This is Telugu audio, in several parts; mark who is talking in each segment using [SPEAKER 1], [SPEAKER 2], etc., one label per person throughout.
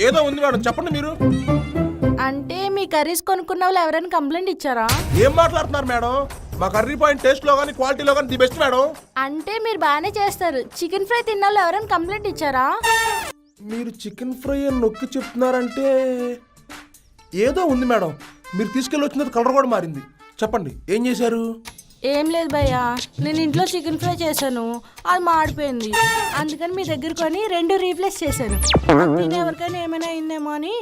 [SPEAKER 1] ఏదో ఉంది మేడం, చెప్పండి మీరు.
[SPEAKER 2] అంటే మీ కర్రీస్ కొనుక్కున్న వాళ్ళు ఎవరైనా కంప్లైంట్ ఇచ్చారా?
[SPEAKER 1] ఏం మాట్లాడుతున్నారు మేడం? మా కర్రీ పాయింట్ టేస్ట్ లో కానీ క్వాలిటీలో కానీ ది బెస్ట్ మేడం.
[SPEAKER 2] అంటే మీరు బాగానే చేస్తారు, చికెన్ ఫ్రై తిన్న వాళ్ళు ఎవరైనా కంప్లైంట్ ఇచ్చారా?
[SPEAKER 1] మీరు చికెన్ ఫ్రై అని నొక్కి చెప్తున్నారంటే ఏదో ఉంది మేడం. మీరు తీసుకెళ్ళి వచ్చిన కలర్ కూడా మారింది. చెప్పండి ఏం చేశారు?
[SPEAKER 2] ఏం లేదు భయ్యా, నేను ఇంట్లో చికెన్ ఫ్రై చేశాను, అది మాడిపోయింది. అందుకని మీ దగ్గర కొని 2 రీప్లేస్ చేశాను. నేను ఎవరికైనా ఏమైనా అయిందేమో అని.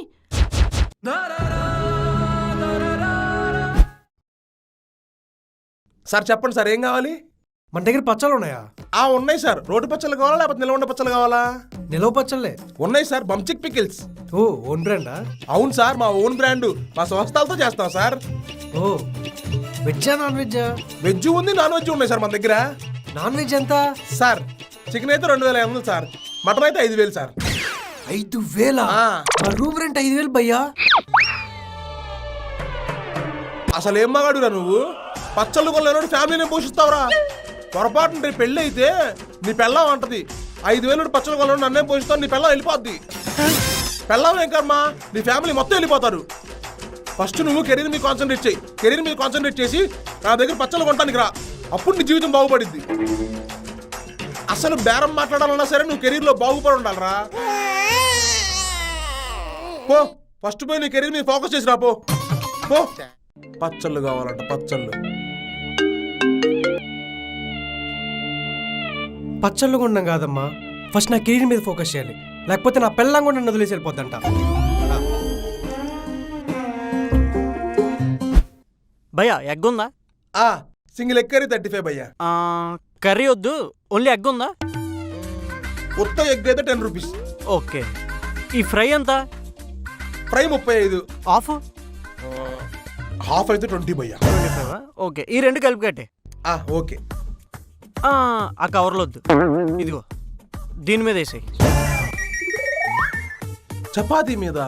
[SPEAKER 1] సార్ చెప్పండి సార్, ఏం కావాలి?
[SPEAKER 3] మన దగ్గర పచ్చళ్ళు ఉన్నాయా?
[SPEAKER 1] ఉన్నాయి సార్. రోడ్డు పచ్చళ్ళు కావాలా లేకపోతే నిలవండ పచ్చళ్ళు కావాలా?
[SPEAKER 3] నిలవ పచ్చళ్ళే
[SPEAKER 1] ఉన్నాయి సార్. బంచిక్ పికిల్స్.
[SPEAKER 3] ఓ, ఓన్ బ్రాండా?
[SPEAKER 1] అవును సార్, మా ఓన్ బ్రాండ్. మా సంస్థలతో చేస్తాం సార్.
[SPEAKER 3] ఓ, వెజ్జా నాన్ వెజ్జా?
[SPEAKER 1] వెజ్ ఉంది, నాన్ వెజ్ ఉన్నాయి సార్ మన దగ్గర.
[SPEAKER 3] నాన్ వెజ్ ఎంత
[SPEAKER 1] సార్? చికెన్ అయితే 2500 సార్, మటన్ అయితే 5000 సార్.
[SPEAKER 3] 5000? మా రూమ్ రెంట్ 5000 భయ్యా.
[SPEAKER 1] అసలు ఏం మగాడురా నువ్వు? పచ్చళ్ళు కొనలేనోడు ఫ్యామిలీని పోషిస్తావురా? పొరపాటు రేపు పెళ్ళి అయితే నీ పెళ్ళం అంటది 5000 పచ్చళ్ళు కొనలేడు నన్నే పోషిస్తావు, నీ పెళ్ళం వెళ్ళిపోద్ది. పెళ్ళం ఏం కర్మా, నీ ఫ్యామిలీ మొత్తం వెళ్ళిపోతారు. ఫస్ట్ నువ్వు కెరీర్ మీద కాన్సన్ట్రేట్ చేయి. కెరీర్ మీద కాన్సన్ట్రేట్ చేసి నా దగ్గర పచ్చళ్ళు కొనడానికి రా, అప్పుడు నీ జీవితం బాగుపడిద్ది. అసలు బేరం మాట్లాడాలన్నా సరే నువ్వు కెరీర్ లో బాగుపడి ఉండాలరా. పో, ఫస్ట్ పోయి నీ కెరీర్ మీద ఫోకస్ చేసి రా. పో. పచ్చళ్ళు కావాలంట, పచ్చళ్ళు.
[SPEAKER 3] పచ్చళ్ళు కొనడం కాదమ్మా, ఫస్ట్ నా కెరీర్ మీద ఫోకస్ చేయాలి, లేకపోతే నా పెళ్ళం కూడా నన్ను వదిలేసి వెళ్ళిపోద్దంట.
[SPEAKER 4] భయ్యా ఎగ్ ఉందా?
[SPEAKER 1] సింగిల్ ఎగ్ కర్రీ 35 భయ్యా.
[SPEAKER 4] కర్రీ వద్దు, ఓన్లీ ఎగ్ ఉందా?
[SPEAKER 1] ఉత్త ఎగ్ అయితే 10 రూపీస్.
[SPEAKER 4] ఓకే. ఈ ఫ్రై ఎంత?
[SPEAKER 1] ఫ్రై 35.
[SPEAKER 4] హాఫ్?
[SPEAKER 1] హాఫ్ అయితే 20 భయ్యా.
[SPEAKER 4] 25. ఓకే, ఈ 2 కలిపి కట్టే.
[SPEAKER 1] ఓకే.
[SPEAKER 4] ఆ కవర్లో వద్దు, ఇదిగో దీని మీద వేసేయి.
[SPEAKER 1] చపాతీ మీద?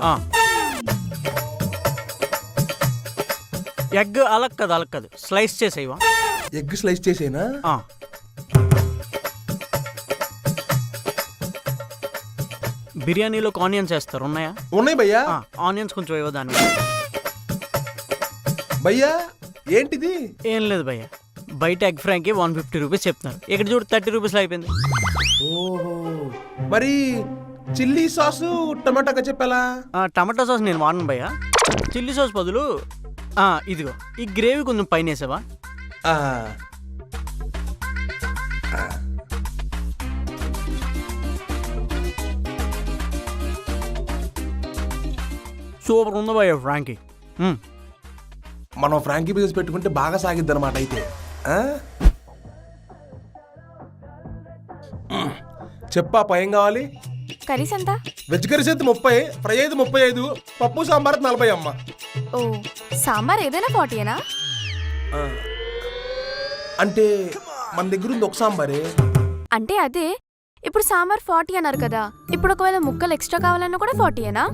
[SPEAKER 4] ఎగ్ అలగ్ కాదు, స్లైస్ చేసేవా?
[SPEAKER 1] ఎగ్ స్లైస్ చేసేనా?
[SPEAKER 4] బిర్యానీలో ఆనియన్స్ వేస్తారు, ఉన్నాయా?
[SPEAKER 1] ఉన్నాయి భయ్యా.
[SPEAKER 4] ఆనియన్స్ కొంచెం వేయవా దాని
[SPEAKER 1] భయ్యా. ఏంటిది?
[SPEAKER 4] ఏం లేదు భయ్యా, బయట ఎగ్ ఫ్రైకి 150 రూపీస్ చెప్తున్నారు, ఇక్కడ చూడు 30 రూపీస్లో అయిపోయింది.
[SPEAKER 1] ఓహో, మరి చిల్లీ సాసు టమాటా చెప్పాలా?
[SPEAKER 4] టమాటా సాస్ నేను వాడను భయ్యా, చిల్లీ సాస్ బదులు ఇదిగో ఈ గ్రేవీ కొంచెం పైన వేసావా? సూపర్ ఉందా భయ్యా ఫ్రాంకీ.
[SPEAKER 1] మనం ఫ్రాంకీ బిజినెస్ పెట్టుకుంటే బాగా సాగిద్ది అనమాట. అయితే చెప్పా, ఏం కావాలి?
[SPEAKER 5] కర్రీస్ ఎంత?
[SPEAKER 1] వెజ్ కర్రీస్ అయితే 30, ఫ్రై అయితే 35, పప్పు సాంబార్ 40 అమ్మ.
[SPEAKER 5] ఓ, సాంబార్ ఏదైనా 40ఏనా?
[SPEAKER 1] అంటే మన దగ్గర ఉంది ఒక సాంబారే.
[SPEAKER 5] అంటే అదే, ఇప్పుడు సాంబార్ 40 అన్నారు కదా, ఇప్పుడు ఒకవేళ ముక్కలు ఎక్స్ట్రా కావాలన్నా కూడా 40ఏనా?